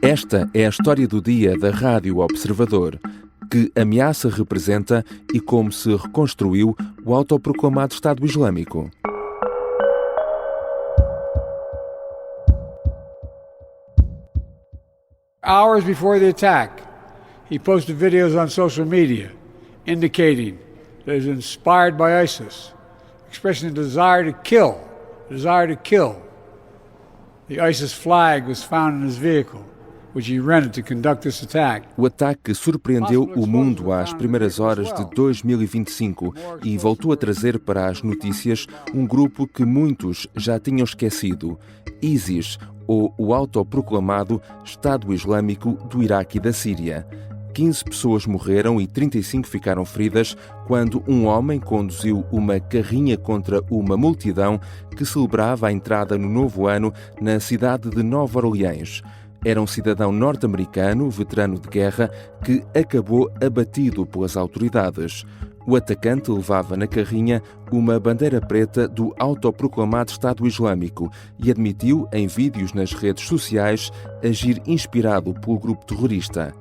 Esta é a história do dia da Rádio Observador. Que ameaça representa e como se reconstruiu o autoproclamado Estado Islâmico. Hours before the attack, he posted videos on social media indicating that he was inspired by ISIS, expressing a desire to kill. The ISIS flag was found in his vehicle, which he rented to conduct this attack. O ataque surpreendeu o mundo às primeiras horas de 2025 e voltou a trazer para as notícias um grupo que muitos já tinham esquecido: ISIS, ou o autoproclamado Estado Islâmico do Iraque e da Síria. 15 pessoas morreram e 35 ficaram feridas quando um homem conduziu uma carrinha contra uma multidão que celebrava a entrada no novo ano na cidade de Nova Orleans. Era um cidadão norte-americano, veterano de guerra, que acabou abatido pelas autoridades. O atacante levava na carrinha uma bandeira preta do autoproclamado Estado Islâmico e admitiu, em vídeos nas redes sociais, agir inspirado pelo grupo terrorista.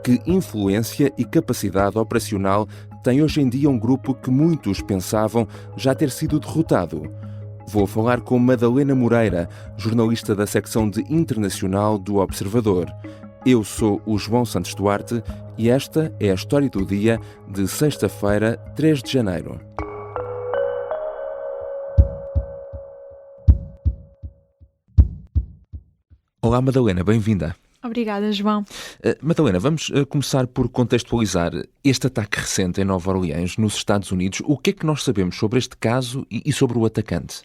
Que influência e capacidade operacional tem hoje em dia um grupo que muitos pensavam já ter sido derrotado? Vou falar com Madalena Moreira, jornalista da secção de internacional do Observador. Eu sou o João Santos Duarte e esta é a história do dia de sexta-feira, 3 de janeiro. Olá Madalena, bem-vinda. Obrigada, João. Madalena, vamos começar por contextualizar este ataque recente em Nova Orleans, nos Estados Unidos. O que é que nós sabemos sobre este caso e sobre o atacante?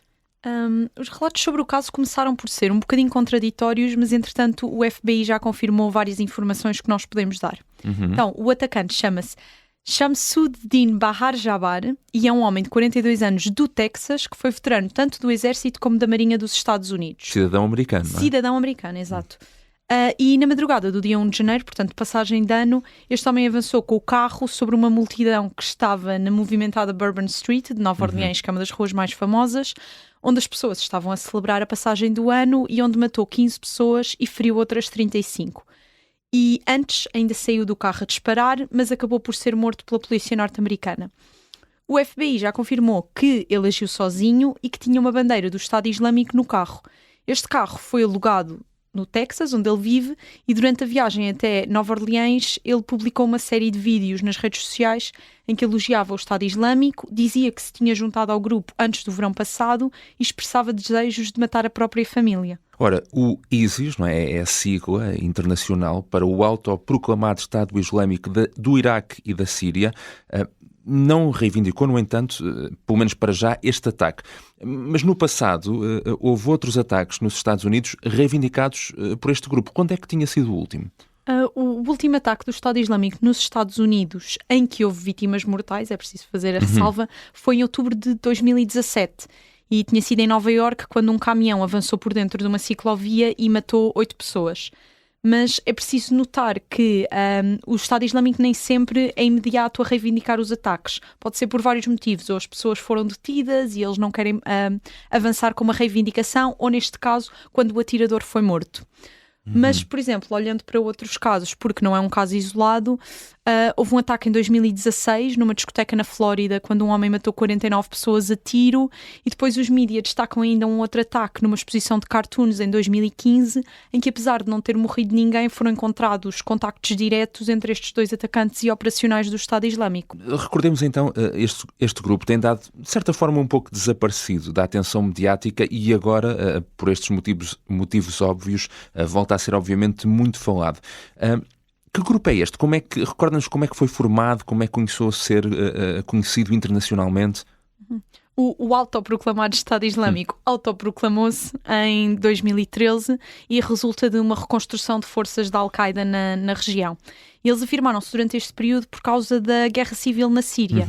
Os relatos sobre o caso começaram por ser um bocadinho contraditórios, mas entretanto o FBI já confirmou várias informações que nós podemos dar. Então, o atacante chama-se Shamsuddin Bahar Jabbar e é um homem de 42 anos do Texas que foi veterano tanto do Exército como da Marinha dos Estados Unidos. Cidadão americano, não é? Cidadão americano, exato. E na madrugada do dia 1 de janeiro, portanto passagem de ano, este homem avançou com o carro sobre uma multidão que estava na movimentada Bourbon Street de Nova Orleans, que é uma das ruas mais famosas, onde as pessoas estavam a celebrar a passagem do ano e onde matou 15 pessoas e feriu outras 35. E antes ainda saiu do carro a disparar, mas acabou por ser morto pela polícia norte-americana. O FBI já confirmou que ele agiu sozinho e que tinha uma bandeira do Estado Islâmico no carro. Este carro foi alugado no Texas, onde ele vive, e durante a viagem até Nova Orleans ele publicou uma série de vídeos nas redes sociais em que elogiava o Estado Islâmico, dizia que se tinha juntado ao grupo antes do verão passado e expressava desejos de matar a própria família. Ora, o ISIS, não é? É a sigla internacional para o autoproclamado Estado Islâmico do Iraque e da Síria. Não reivindicou, no entanto, pelo menos para já, este ataque. Mas no passado houve outros ataques nos Estados Unidos reivindicados por este grupo. Quando é que tinha sido o último? O último ataque do Estado Islâmico nos Estados Unidos em que houve vítimas mortais, é preciso fazer a ressalva, foi em outubro de 2017. E tinha sido em Nova Iorque quando um caminhão avançou por dentro de uma ciclovia e matou 8 pessoas. Mas é preciso notar que o Estado Islâmico nem sempre é imediato a reivindicar os ataques. Pode ser por vários motivos. Ou as pessoas foram detidas e eles não querem avançar com uma reivindicação, ou neste caso, quando o atirador foi morto. Mas, por exemplo, olhando para outros casos, porque não é um caso isolado, houve um ataque em 2016 numa discoteca na Flórida, quando um homem matou 49 pessoas a tiro, e depois os mídias destacam ainda um outro ataque numa exposição de cartoons em 2015, em que, apesar de não ter morrido ninguém, foram encontrados contactos diretos entre estes dois atacantes e operacionais do Estado Islâmico. Recordemos então, este grupo tem dado, de certa forma, um pouco desaparecido da atenção mediática e agora, por estes motivos óbvios, volta a ser obviamente muito falado. Que grupo é este? Recorda-nos como é que foi formado, como é que começou a ser conhecido internacionalmente? O autoproclamado Estado Islâmico autoproclamou-se em 2013 e resulta de uma reconstrução de forças da Al-Qaeda na região. Eles afirmaram-se durante este período por causa da guerra civil na Síria.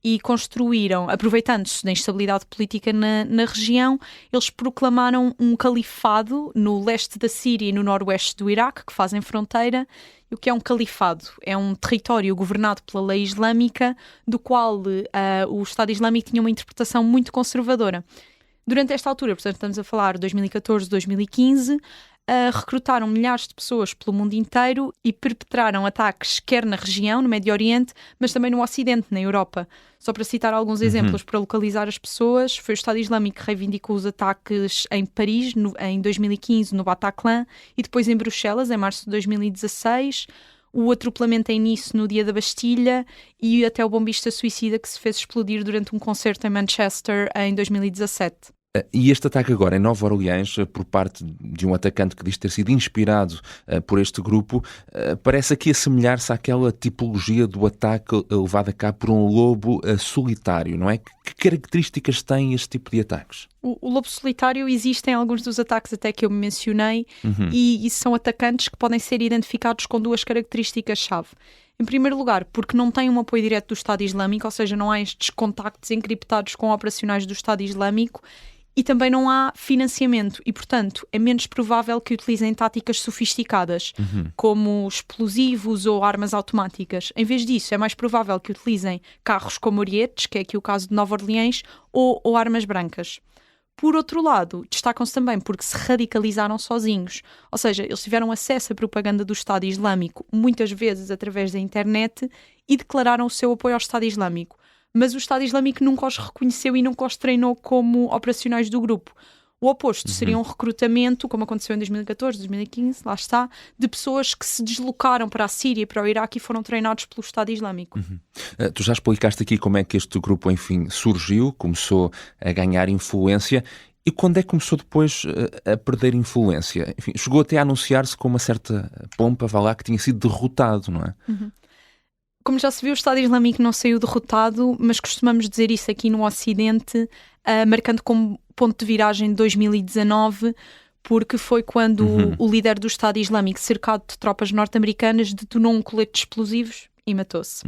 E construíram, aproveitando-se da instabilidade política na região, eles proclamaram um califado no leste da Síria e no noroeste do Iraque, que fazem fronteira. E o que é um califado? É um território governado pela lei islâmica, do qual o Estado Islâmico tinha uma interpretação muito conservadora. Durante esta altura, portanto estamos a falar de 2014, 2015, recrutaram milhares de pessoas pelo mundo inteiro e perpetraram ataques quer na região, no Médio Oriente, mas também no Ocidente, na Europa. Só para citar alguns exemplos para localizar as pessoas, foi o Estado Islâmico que reivindicou os ataques em Paris, em 2015, no Bataclan, e depois em Bruxelas, em março de 2016, o atropelamento em Nice no dia da Bastilha e até o bombista suicida que se fez explodir durante um concerto em Manchester em 2017. E este ataque agora em Nova Orleans, por parte de um atacante que diz ter sido inspirado por este grupo, parece aqui assemelhar-se àquela tipologia do ataque levado a cabo por um lobo solitário, não é? Que características tem este tipo de ataques? O lobo solitário existe em alguns dos ataques até que eu mencionei, e são atacantes que podem ser identificados com duas características-chave. Em primeiro lugar, porque não têm um apoio direto do Estado Islâmico, ou seja, não há estes contactos encriptados com operacionais do Estado Islâmico, e também não há financiamento e, portanto, é menos provável que utilizem táticas sofisticadas, como explosivos ou armas automáticas. Em vez disso, é mais provável que utilizem carros como orietes, que é aqui o caso de Nova Orleans, ou armas brancas. Por outro lado, destacam-se também porque se radicalizaram sozinhos, ou seja, eles tiveram acesso à propaganda do Estado Islâmico, muitas vezes através da internet, e declararam o seu apoio ao Estado Islâmico. Mas o Estado Islâmico nunca os reconheceu e nunca os treinou como operacionais do grupo. O oposto seria um recrutamento, como aconteceu em 2014, 2015, lá está, de pessoas que se deslocaram para a Síria e para o Iraque e foram treinados pelo Estado Islâmico. Tu já explicaste aqui como é que este grupo, enfim, surgiu, começou a ganhar influência. E quando é que começou depois a perder influência? Enfim, chegou até a anunciar-se com uma certa pompa, vá lá, que tinha sido derrotado, não é? Como já se viu, o Estado Islâmico não saiu derrotado, mas costumamos dizer isso aqui no Ocidente, marcando como ponto de viragem 2019, porque foi quando o líder do Estado Islâmico, cercado de tropas norte-americanas, detonou um colete de explosivos e matou-se.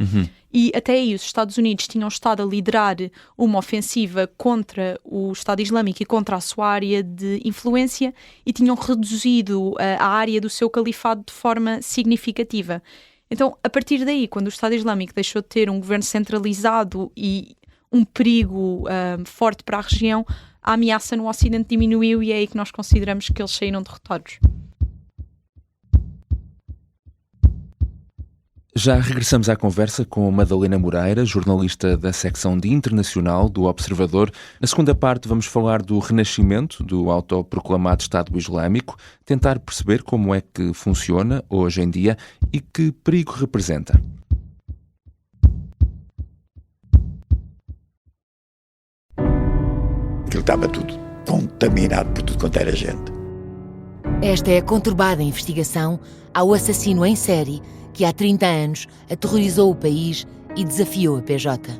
E até aí os Estados Unidos tinham estado a liderar uma ofensiva contra o Estado Islâmico e contra a sua área de influência e tinham reduzido a área do seu califado de forma significativa. Então, a partir daí, quando o Estado Islâmico deixou de ter um governo centralizado e um perigo forte para a região, a ameaça no Ocidente diminuiu e é aí que nós consideramos que eles saíram derrotados. Já regressamos à conversa com Madalena Moreira, jornalista da secção de internacional do Observador. Na segunda parte vamos falar do renascimento do autoproclamado Estado Islâmico, tentar perceber como é que funciona hoje em dia e que perigo representa. Aquilo estava tudo contaminado por tudo quanto era gente. Esta é a conturbada investigação ao assassino em série que há 30 anos aterrorizou o país e desafiou a PJ.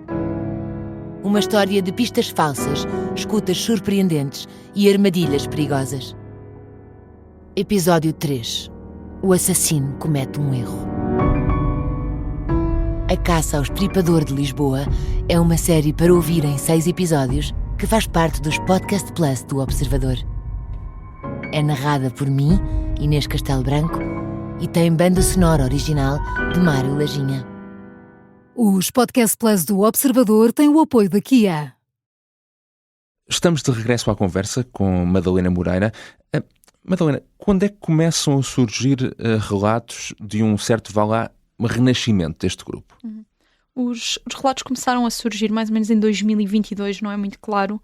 Uma história de pistas falsas, escutas surpreendentes e armadilhas perigosas. Episódio 3. O assassino comete um erro. A Caça ao Estripador de Lisboa é uma série para ouvir em 6 episódios que faz parte dos Podcast Plus do Observador. É narrada por mim, Inês Castelo Branco, e tem banda sonora original de Mário Lajinha. Os Podcast Plus do Observador têm o apoio da Kia. Estamos de regresso à conversa com Madalena Moreira. Madalena, quando é que começam a surgir relatos de um certo, renascimento deste grupo? Os relatos começaram a surgir mais ou menos em 2022, não é muito claro,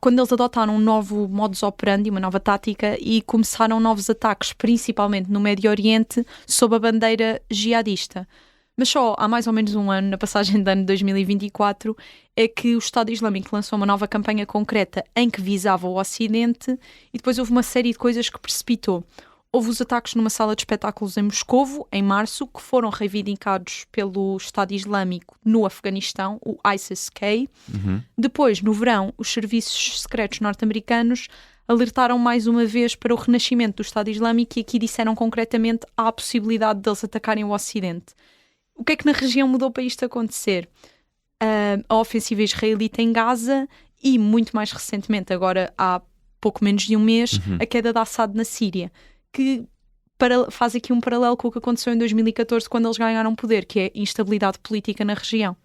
quando eles adotaram um novo modus operandi, uma nova tática, e começaram novos ataques, principalmente no Médio Oriente, sob a bandeira jihadista. Mas só há mais ou menos um ano, na passagem de ano de 2024, é que o Estado Islâmico lançou uma nova campanha concreta em que visava o Ocidente, e depois houve uma série de coisas que precipitou. Houve os ataques numa sala de espetáculos em Moscovo, em março, que foram reivindicados pelo Estado Islâmico no Afeganistão, o ISIS-K. Depois, no verão, os serviços secretos norte-americanos alertaram mais uma vez para o renascimento do Estado Islâmico e aqui disseram concretamente há a possibilidade deles atacarem o Ocidente. O que é que na região mudou para isto acontecer? A ofensiva israelita em Gaza e, muito mais recentemente, agora há pouco menos de um mês, a queda de Assad na Síria, que faz aqui um paralelo com o que aconteceu em 2014 quando eles ganharam poder, que é instabilidade política na região.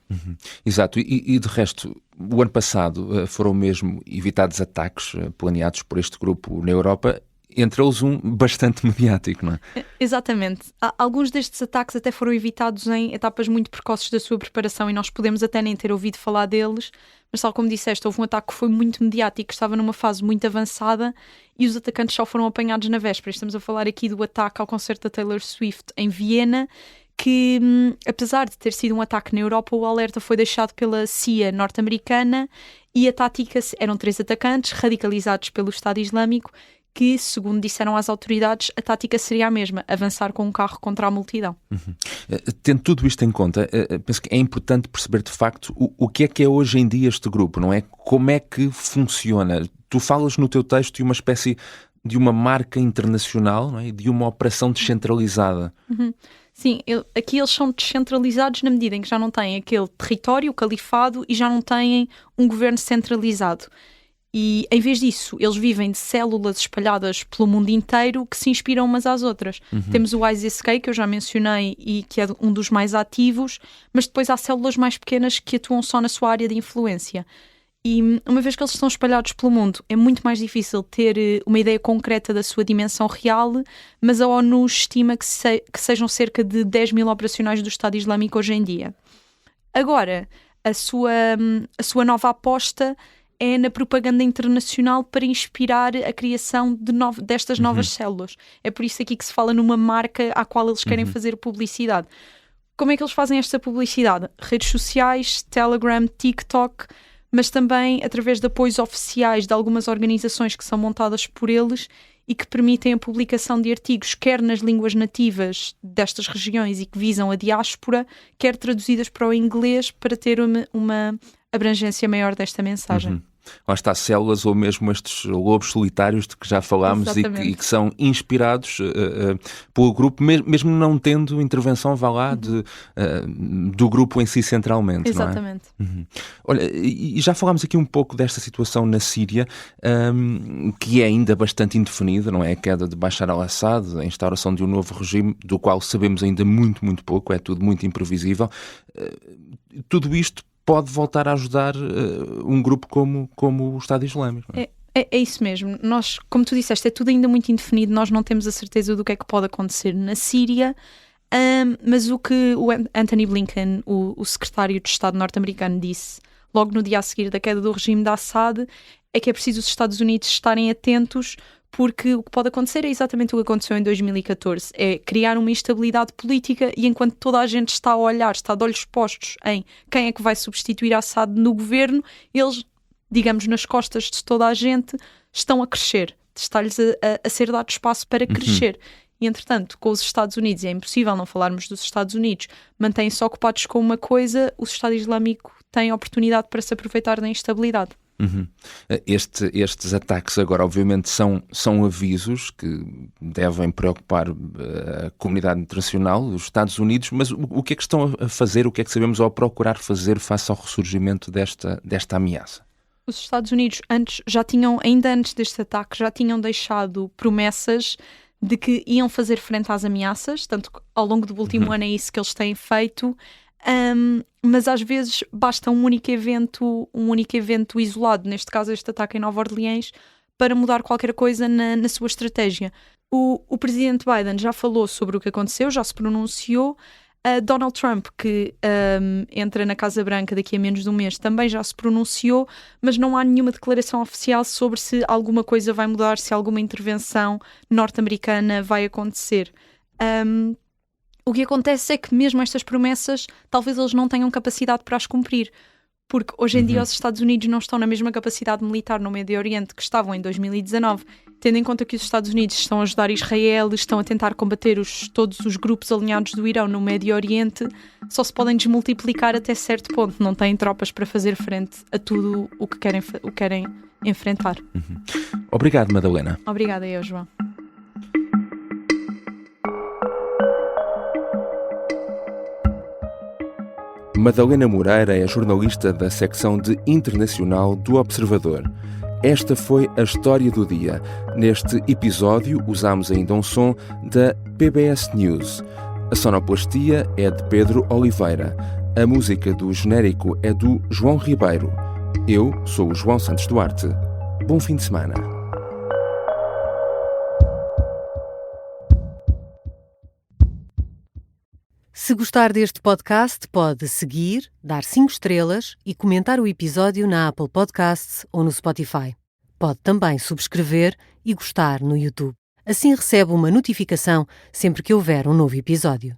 Exato, e de resto, o ano passado foram mesmo evitados ataques planeados por este grupo na Europa Entre eles um bastante mediático, não é? Exatamente. Alguns destes ataques até foram evitados em etapas muito precoces da sua preparação e nós podemos até nem ter ouvido falar deles, mas tal como disseste, houve um ataque que foi muito mediático, estava numa fase muito avançada e os atacantes só foram apanhados na véspera. Estamos a falar aqui do ataque ao concerto da Taylor Swift em Viena, que apesar de ter sido um ataque na Europa, o alerta foi deixado pela CIA norte-americana e a tática eram 3 atacantes radicalizados pelo Estado Islâmico que, segundo disseram às autoridades, a tática seria a mesma, avançar com um carro contra a multidão. Tendo tudo isto em conta, penso que é importante perceber de facto o que é hoje em dia este grupo, não é? Como é que funciona? Tu falas no teu texto de uma espécie de uma marca internacional, não é? De uma operação descentralizada. Sim, aqui eles são descentralizados na medida em que já não têm aquele território, o califado, e já não têm um governo centralizado. E, em vez disso, eles vivem de células espalhadas pelo mundo inteiro que se inspiram umas às outras. Temos o ISIS-K, que eu já mencionei, e que é um dos mais ativos, mas depois há células mais pequenas que atuam só na sua área de influência. E, uma vez que eles estão espalhados pelo mundo, é muito mais difícil ter uma ideia concreta da sua dimensão real, mas a ONU estima que sejam cerca de 10 mil operacionais do Estado Islâmico hoje em dia. Agora, a sua nova aposta é na propaganda internacional para inspirar a criação destas novas células. É por isso aqui que se fala numa marca à qual eles querem fazer publicidade. Como é que eles fazem esta publicidade? Redes sociais, Telegram, TikTok, mas também através de apoios oficiais de algumas organizações que são montadas por eles e que permitem a publicação de artigos, quer nas línguas nativas destas regiões e que visam a diáspora, quer traduzidas para o inglês para ter uma abrangência maior desta mensagem. Lá está, células ou mesmo estes lobos solitários de que já falámos e que são inspirados pelo grupo, mesmo não tendo intervenção, vá lá, do grupo em si centralmente. Exatamente. Não é? Olha, e já falámos aqui um pouco desta situação na Síria, que é ainda bastante indefinida, não é? A queda de Bashar al-Assad, a instauração de um novo regime, do qual sabemos ainda muito, muito pouco, é tudo muito imprevisível. Tudo isto pode voltar a ajudar um grupo como o Estado Islâmico. Não é? É isso mesmo. Nós, como tu disseste, é tudo ainda muito indefinido. Nós não temos a certeza do que é que pode acontecer na Síria, mas o que o Anthony Blinken, o secretário de Estado norte-americano, disse logo no dia a seguir da queda do regime de Assad é que é preciso os Estados Unidos estarem atentos, porque o que pode acontecer é exatamente o que aconteceu em 2014, é criar uma instabilidade política e enquanto toda a gente está a olhar, está de olhos postos em quem é que vai substituir Assad no governo, eles, digamos, nas costas de toda a gente, estão a crescer, está-lhes a ser dado espaço para crescer. E, entretanto, com os Estados Unidos, e é impossível não falarmos dos Estados Unidos, mantêm-se ocupados com uma coisa, o Estado Islâmico tem oportunidade para se aproveitar da instabilidade. Estes ataques agora obviamente são avisos que devem preocupar a comunidade internacional, os Estados Unidos, mas o que é que estão a fazer, o que é que sabemos ao procurar fazer face ao ressurgimento desta ameaça? Os Estados Unidos ainda antes deste ataque, já tinham deixado promessas de que iam fazer frente às ameaças, tanto ao longo do último ano é isso que eles têm feito. Mas às vezes basta um único evento isolado, neste caso este ataque em Nova Orleans, para mudar qualquer coisa na sua estratégia. O presidente Biden já falou sobre o que aconteceu, já se pronunciou. Donald Trump, que entra na Casa Branca daqui a menos de um mês, também já se pronunciou, mas não há nenhuma declaração oficial sobre se alguma coisa vai mudar, se alguma intervenção norte-americana vai acontecer. O que acontece é que mesmo estas promessas, talvez eles não tenham capacidade para as cumprir, porque hoje em dia os Estados Unidos não estão na mesma capacidade militar no Médio Oriente que estavam em 2019, tendo em conta que os Estados Unidos estão a ajudar Israel, estão a tentar combater todos os grupos alinhados do Irão no Médio Oriente, só se podem desmultiplicar até certo ponto, não têm tropas para fazer frente a tudo o que querem enfrentar. Obrigado, Madalena. Obrigada, eu, João. Madalena Moreira é jornalista da secção de Internacional do Observador. Esta foi a história do dia. Neste episódio usámos ainda um som da PBS News. A sonoplastia é de Pedro Oliveira. A música do genérico é do João Ribeiro. Eu sou o João Santos Duarte. Bom fim de semana. Se gostar deste podcast, pode seguir, dar 5 estrelas e comentar o episódio na Apple Podcasts ou no Spotify. Pode também subscrever e gostar no YouTube. Assim recebe uma notificação sempre que houver um novo episódio.